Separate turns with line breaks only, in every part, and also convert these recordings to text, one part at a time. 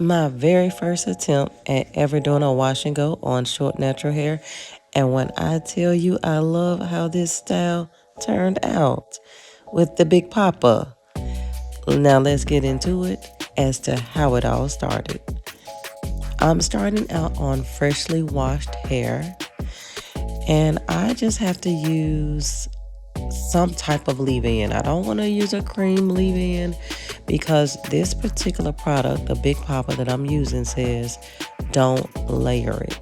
My very first attempt at ever doing a wash and go on short natural hair. And when I tell you I love how this style turned out with the Big Poppa. Now let's get into it as to how it all started. I'm starting out on freshly washed hair, and I just have to use some type of leave-in. I don't want to use a cream leave-in because this particular product, the Big Poppa that I'm using, says don't layer it.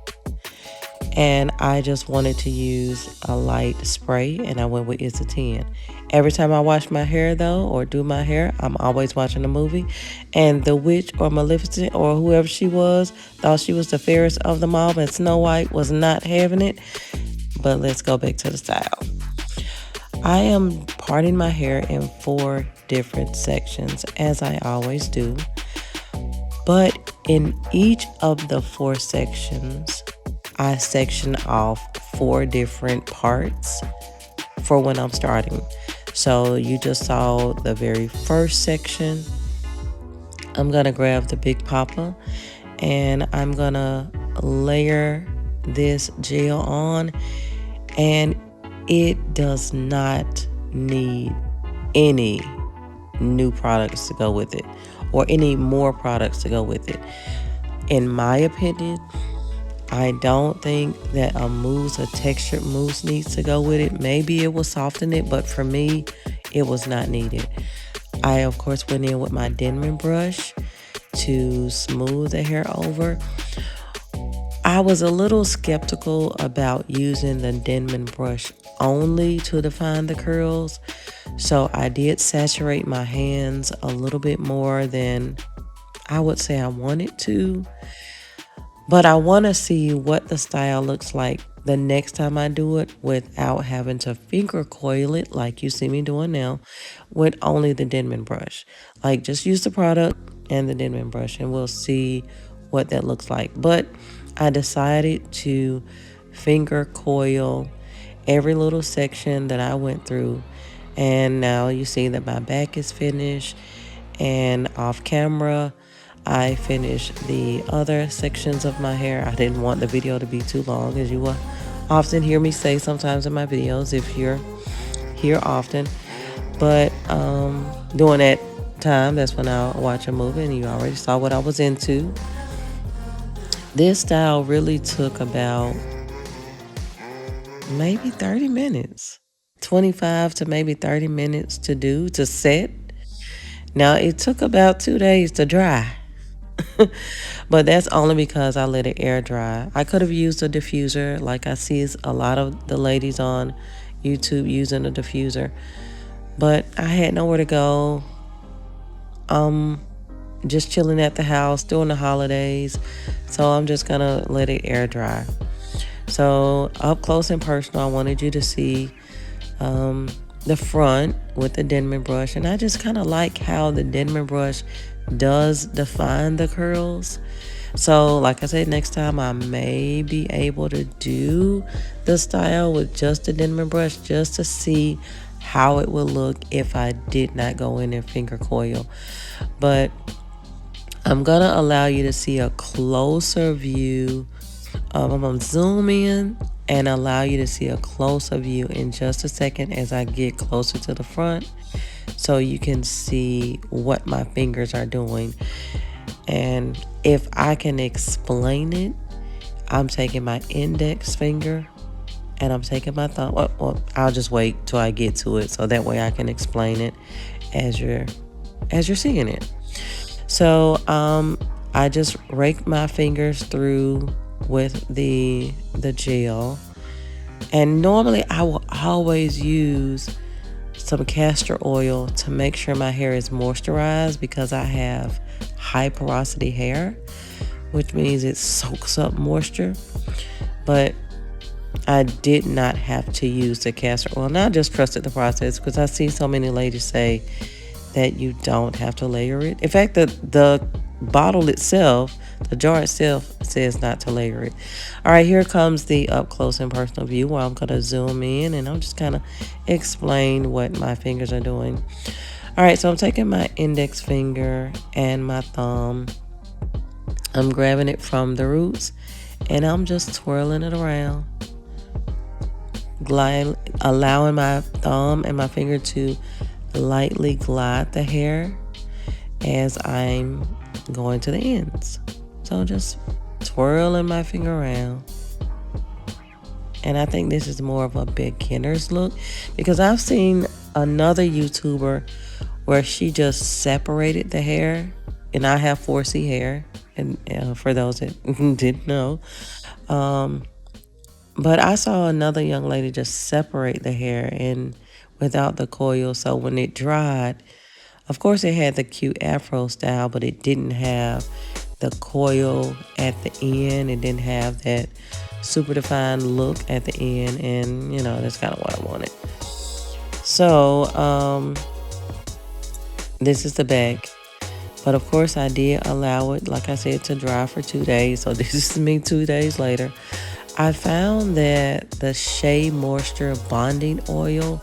And I just wanted to use a light spray, and I went with It's a 10. Every time I wash my hair, though, or do my hair, I'm always watching a movie. And the witch or Maleficent or whoever she was thought she was the fairest of them all, and Snow White was not having it. But let's go back to the style. I am parting my hair in 4 different sections, as I always do. But in each of the 4 sections, I section off 4 different parts for when I'm starting. So you just saw the very first section. I'm going to grab the Big Poppa and I'm going to layer this gel on, and it does not need any new products to go with it or any more products to go with it. In my opinion, I don't think that a textured mousse needs to go with it. Maybe it will soften it, but for me, it was not needed. I, of course, went in with my Denman brush to smooth the hair over. I was a little skeptical about using the Denman brush only to define the curls, so I did saturate my hands a little bit more than I would say I wanted to. But I want to see what the style looks like the next time I do it without having to finger coil it like you see me doing now with only the Denman brush. Like, just use the product and the Denman brush and we'll see what that looks like. But I decided to finger coil every little section that I went through. And now you see that my back is finished, and off camera I finished the other sections of my hair. I didn't want the video to be too long, as you will often hear me say sometimes in my videos if you're here often. But during that time, that's when I watch a movie, and you already saw what I was into. This style really took about maybe 30 minutes, 25 to maybe 30 minutes to set. Now, it took about 2 days to dry. But that's only because I let it air dry. I could have used a diffuser, like I see a lot of the ladies on YouTube using a diffuser, but I had nowhere to go. Just chilling at the house during the holidays, so I'm just gonna let it air dry. So up close and personal, I wanted you to see the front with the Denman brush, and I just kind of like how the Denman brush does define the curls. So like I said, next time I may be able to do the style with just the Denman brush just to see how it would look if I did not go in and finger coil. But I'm gonna allow you to see a closer view. I'm gonna zoom in and allow you to see a closer view in just a second as I get closer to the front, so you can see what my fingers are doing. And if I can explain it, I'm taking my index finger and I'm taking my thumb. Well, I'll just wait till I get to it so that way I can explain it as you're seeing it. So I just rake my fingers through with the gel, and normally I will always use some castor oil to make sure my hair is moisturized because I have high porosity hair, which means it soaks up moisture. But I did not have to use the castor oil, and I just trusted the process because I see so many ladies say that you don't have to layer it. In fact, the bottle itself, the jar itself, says not to layer it. All right, here comes the up close and personal view where I'm going to zoom in and I'm just kind of explain what my fingers are doing. All right, so I'm taking my index finger and my thumb I'm grabbing it from the roots and I'm just twirling it around, allowing my thumb and my finger to lightly glide the hair as I'm going to the ends. So just twirling my finger around. And I think this is more of a beginner's look because I've seen another YouTuber where she just separated the hair. And I have 4C hair, and for those that didn't know. Um, but I saw another young lady just separate the hair and without the coil. So when it dried, of course it had the cute afro style, but it didn't have the coil at the end. It didn't have that super defined look at the end. And, that's kind of what I wanted. So, this is the back. But of course, I did allow it, like I said, to dry for 2 days. So this is me 2 days later. I found that the Shea Moisture Bonding Oil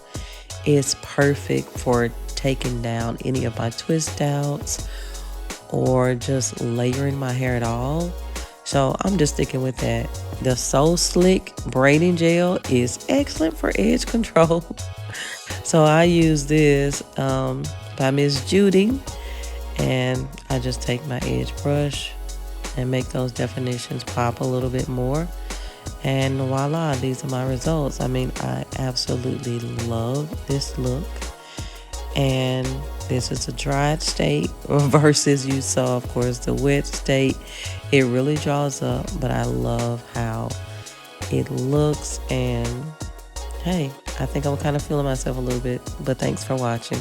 is perfect for taking down any of my twist outs or just layering my hair at all. So I'm just sticking with that. The So Slick Braiding Gel is excellent for edge control. So I use this by Miss Judy. And I just take my edge brush and make those definitions pop a little bit more. And voila, these are my results. I mean, I absolutely love this look. And this is a dried state versus you saw, of course, the wet state. It really draws up, but I love how it looks. And hey, I think I'm kind of feeling myself a little bit. But thanks for watching.